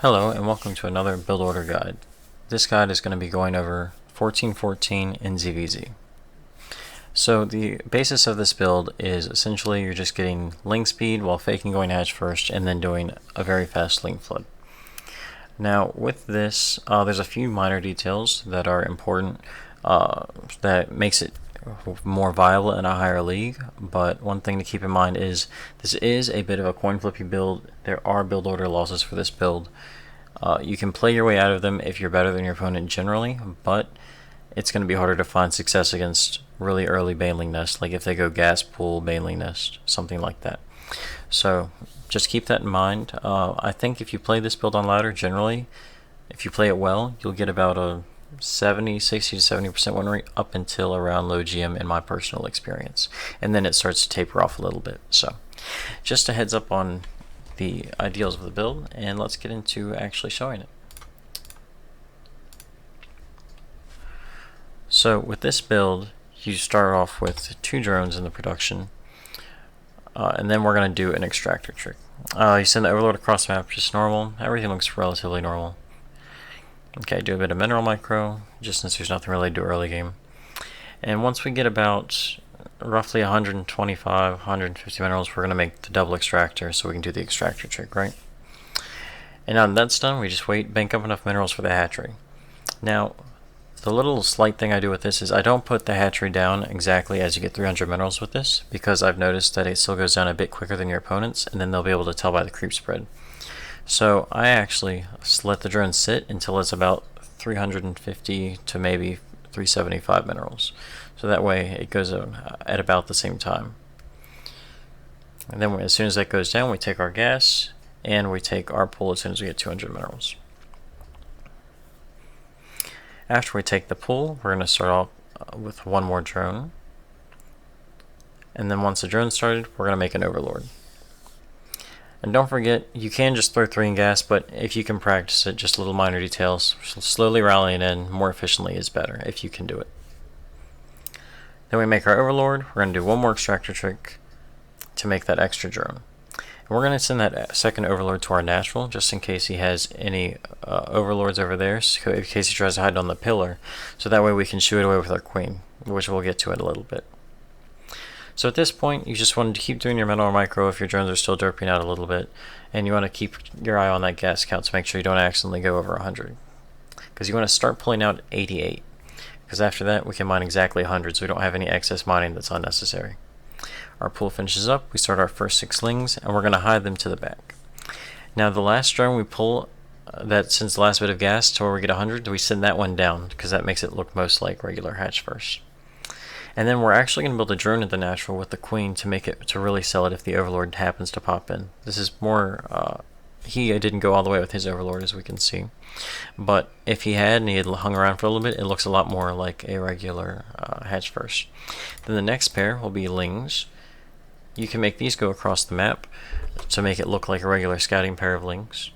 Hello and welcome to another build order guide. This guide is going to be going over 1414 in ZVZ. So the basis of this build is essentially you're just getting ling speed while faking going hatch first and then doing a very fast ling flood. Now with this, there's a few minor details that are important that makes it more viable in a higher league, but one thing to keep in mind is this is a bit of a coin flippy build. There are build order losses for this build. You can play your way out of them if you're better than your opponent generally, but it's going to be harder to find success against really early Baneling Nest, like if they go Gas Pool, Baneling Nest, something like that. So just keep that in mind. I think if you play this build on ladder, generally, if you play it well, you'll get about a 60 to 70% win rate up until around low GM in my personal experience. And then it starts to taper off a little bit. So just a heads up on the ideals of the build, and let's get into actually showing it. So with this build, you start off with 2 drones in the production, and then we're going to do an extractor trick. You send the overlord across the map just normal. Everything looks relatively normal. Okay, do a bit of mineral micro, just since there's nothing really to do early game. And once we get about roughly 125, 150 minerals, we're going to make the double extractor so we can do the extractor trick, right? And now that that's done, we just wait, bank up enough minerals for the hatchery. Now, the little slight thing I do with this is I don't put the hatchery down exactly as you get 300 minerals with this, because I've noticed that it still goes down a bit quicker than your opponents, and then they'll be able to tell by the creep spread. So I actually let the drone sit until it's about 350 to maybe 375 minerals. So that way it goes at about the same time. And then as soon as that goes down, we take our gas and we take our pull as soon as we get 200 minerals. After we take the pull, we're going to start off with one more drone. And then once the drone started, we're going to make an overlord. And don't forget, you can just throw 3 in gas, but if you can practice it, just little minor details, slowly rallying in more efficiently is better if you can do it. Then we make our overlord. We're going to do one more extractor trick to make that extra drone. And we're going to send that second overlord to our natural, just in case he has any overlords over there, so in case he tries to hide on the pillar, so that way we can shoo it away with our queen, which we'll get to in a little bit. So at this point, you just want to keep doing your mineral micro if your drones are still derping out a little bit, and you want to keep your eye on that gas count to make sure you don't accidentally go over 100. Because you want to start pulling out 88, because after that we can mine exactly 100, so we don't have any excess mining that's unnecessary. Our pool finishes up, we start our first 6 lings, and we're going to hide them to the back. Now the last drone we pull, that sends the last bit of gas to where we get 100, we send that one down, because that makes it look most like regular hatch first. And then we're actually going to build a drone at the natural with the queen to make it to really sell it if the overlord happens to pop in. This is more, he didn't go all the way with his overlord as we can see. But if he had and he had hung around for a little bit, it looks a lot more like a regular hatch first. Then the next pair will be lings. You can make these go across the map to make it look like a regular scouting pair of lings.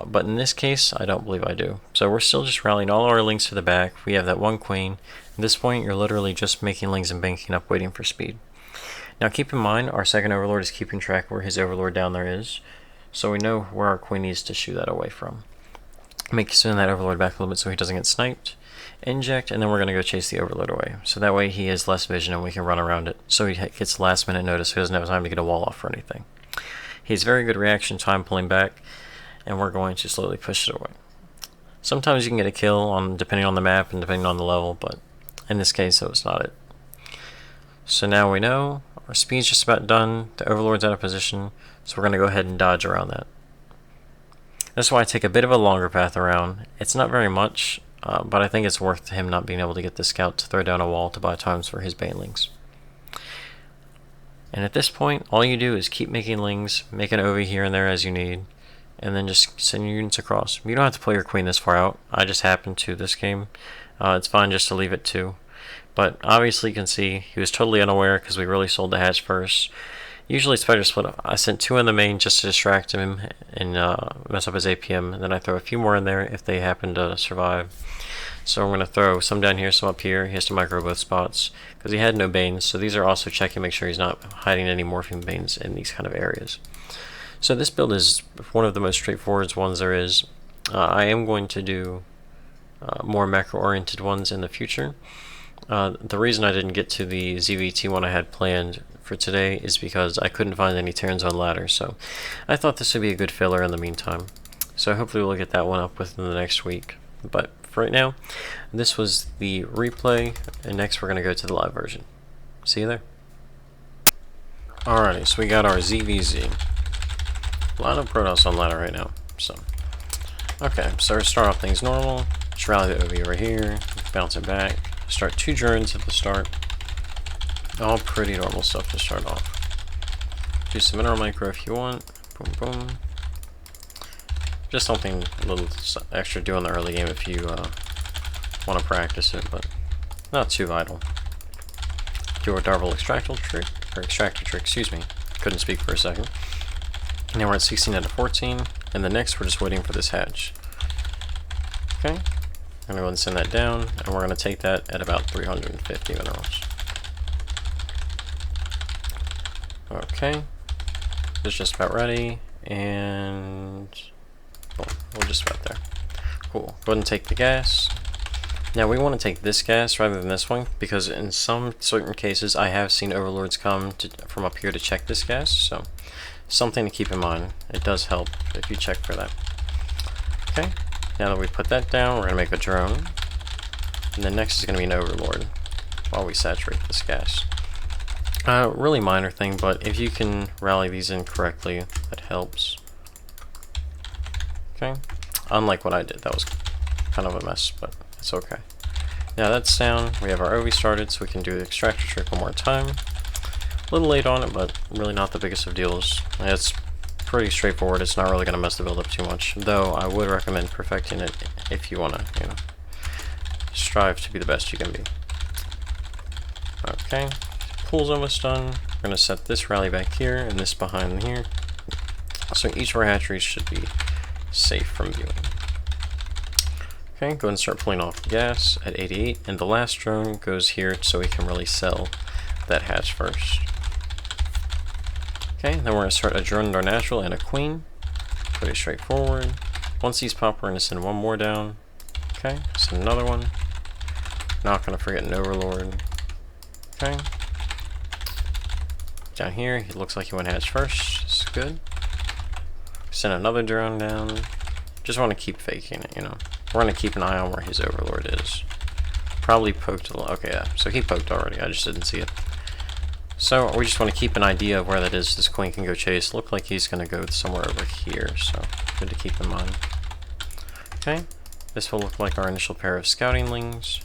But in this case, I don't believe I do. So we're still just rallying all our lings to the back. We have that one queen. At this point, you're literally just making lings and banking up, waiting for speed. Now keep in mind, our second overlord is keeping track where his overlord down there is, so we know where our queen needs to shoo that away from. Send that overlord back a little bit so he doesn't get sniped. Inject, and then we're going to go chase the overlord away. So that way he has less vision and we can run around it, so he gets last minute notice, so he doesn't have time to get a wall off or anything. He has very good reaction time pulling back, and we're going to slowly push it away. Sometimes you can get a kill depending on the map and depending on the level, but in this case that was not it. So now we know our speed's just about done, the overlord's out of position, so we're going to go ahead and dodge around that. That's why I take a bit of a longer path around. It's not very much, but I think it's worth him not being able to get the scout to throw down a wall to buy times for his banelings. And at this point, all you do is keep making lings, make an OV here and there as you need, and then just send your units across. You don't have to play your queen this far out. I just happened to this game. It's fine just to leave it 2. But obviously you can see he was totally unaware because we really sold the hatch first. Usually spider split, I sent 2 in the main just to distract him and mess up his APM. And then I throw a few more in there if they happen to survive. So I'm going to throw some down here, some up here. He has to micro both spots because he had no banes. So these are also checking, make sure he's not hiding any morphine banes in these kind of areas. So this build is one of the most straightforward ones there is. I am going to do more macro-oriented ones in the future. The reason I didn't get to the ZVT one I had planned for today is because I couldn't find any turns on ladder, so I thought this would be a good filler in the meantime. So hopefully we'll get that one up within the next week. But for right now, this was the replay, and next we're going to go to the live version. See you there. Alrighty, so we got our ZVZ. A lot of Protoss on ladder right now, so. Okay, so we start off things normal. Just rally the OV over here, bounce it back. Start 2 drones at the start. All pretty normal stuff to start off. Do some mineral micro if you want. Boom, boom. Just something a little extra to do in the early game if you want to practice it, but not too vital. Do our Darvel extractor trick, excuse me. Couldn't speak for a second. Now we're at 16 out of 14, and the next we're just waiting for this hatch. Okay, I'm gonna go ahead and send that down, and we're gonna take that at about 350 minerals. Okay, it's just about ready, and boom, we're just about there. Cool, go ahead and take the gas. Now we want to take this gas rather than this one, because in some certain cases I have seen overlords come from up here to check this gas, so something to keep in mind. It does help if you check for that. Okay, now that we put that down, we're going to make a drone, and then next is going to be an overlord while we saturate this gas. Really minor thing, but if you can rally these in correctly, that helps. Okay, unlike what I did, that was kind of a mess, but it's okay. Now that's down, we have our OV started, so we can do the extractor trick one more time. A little late on it, but really not the biggest of deals. It's pretty straightforward, it's not really going to mess the build up too much, though I would recommend perfecting it if you want to, you know, strive to be the best you can be. Okay, pool's almost done. We're going to set this rally back here and this behind here, so each of our hatcheries should be safe from viewing. Okay, go ahead and start pulling off the gas at 88, and the last drone goes here so we can really sell that hatch first. Okay, then we're going to start a drone into our natural and a queen. Pretty straightforward. Once these pop, we're going to send one more down. Okay, send another one. Not going to forget an overlord. Okay. Down here, it looks like he went hatch first. It's good. Send another drone down. Just want to keep faking it, you know. We're going to keep an eye on where his overlord is. Probably poked a lot. Okay, yeah, so he poked already. I just didn't see it. So we just want to keep an idea of where that is. This queen can go chase. Look like he's going to go somewhere over here, so good to keep in mind. Okay, this will look like our initial pair of scouting lings.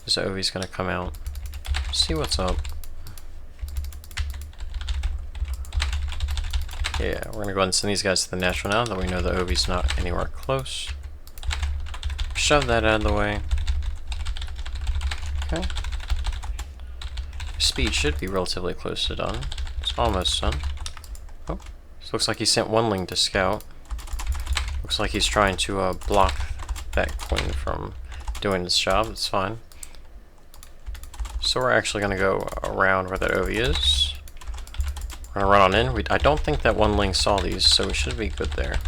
This OV's going to come out. See what's up. Yeah, we're going to go ahead and send these guys to the natural now that we know the OV's not anywhere close. Shove that out of the way. Okay. Speed should be relatively close to done. It's almost done. Oh, this looks like he sent one ling to scout. Looks like he's trying to block that queen from doing its job. It's fine. So we're actually going to go around where that OV is. We're going to run on in. I don't think that one ling saw these, so we should be good there.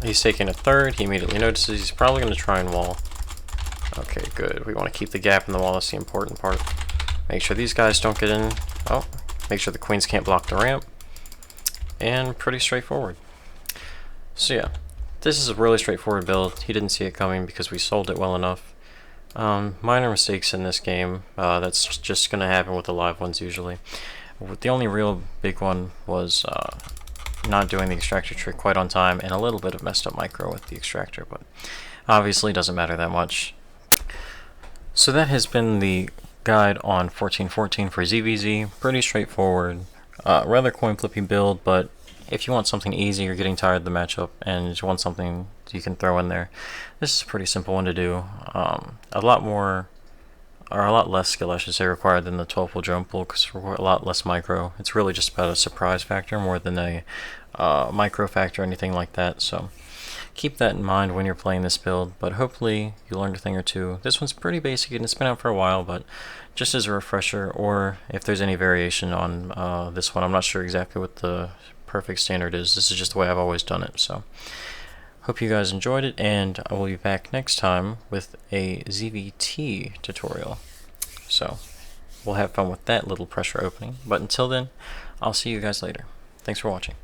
He's taking a third. He immediately notices. He's probably going to try and wall. Okay, good. We want to keep the gap in the wall. That's the important part. Make sure these guys don't get in. Oh, make sure the queens can't block the ramp. And pretty straightforward. So yeah, this is a really straightforward build. He didn't see it coming because we sold it well enough. Minor mistakes in this game. That's just going to happen with the live ones usually. The only real big one was not doing the extractor trick quite on time and a little bit of messed up micro with the extractor, but obviously doesn't matter that much. So that has been the guide on 1414 for ZVZ. Pretty straightforward, rather coin flipping build, but if you want something easy, you're getting tired of the matchup and you want something you can throw in there, this is a pretty simple one to do. A lot less skill, I should say, required than the 12 pool drone pool, because we're a lot less micro. It's really just about a surprise factor more than a micro factor or anything like that. So keep that in mind when you're playing this build, but hopefully you learned a thing or two. This one's pretty basic and it's been out for a while, but just as a refresher, or if there's any variation on this one, I'm not sure exactly what the perfect standard is. This is just the way I've always done it. So hope you guys enjoyed it, and I will be back next time with a ZVT tutorial. So we'll have fun with that little pressure opening, but until then, I'll see you guys later. Thanks for watching.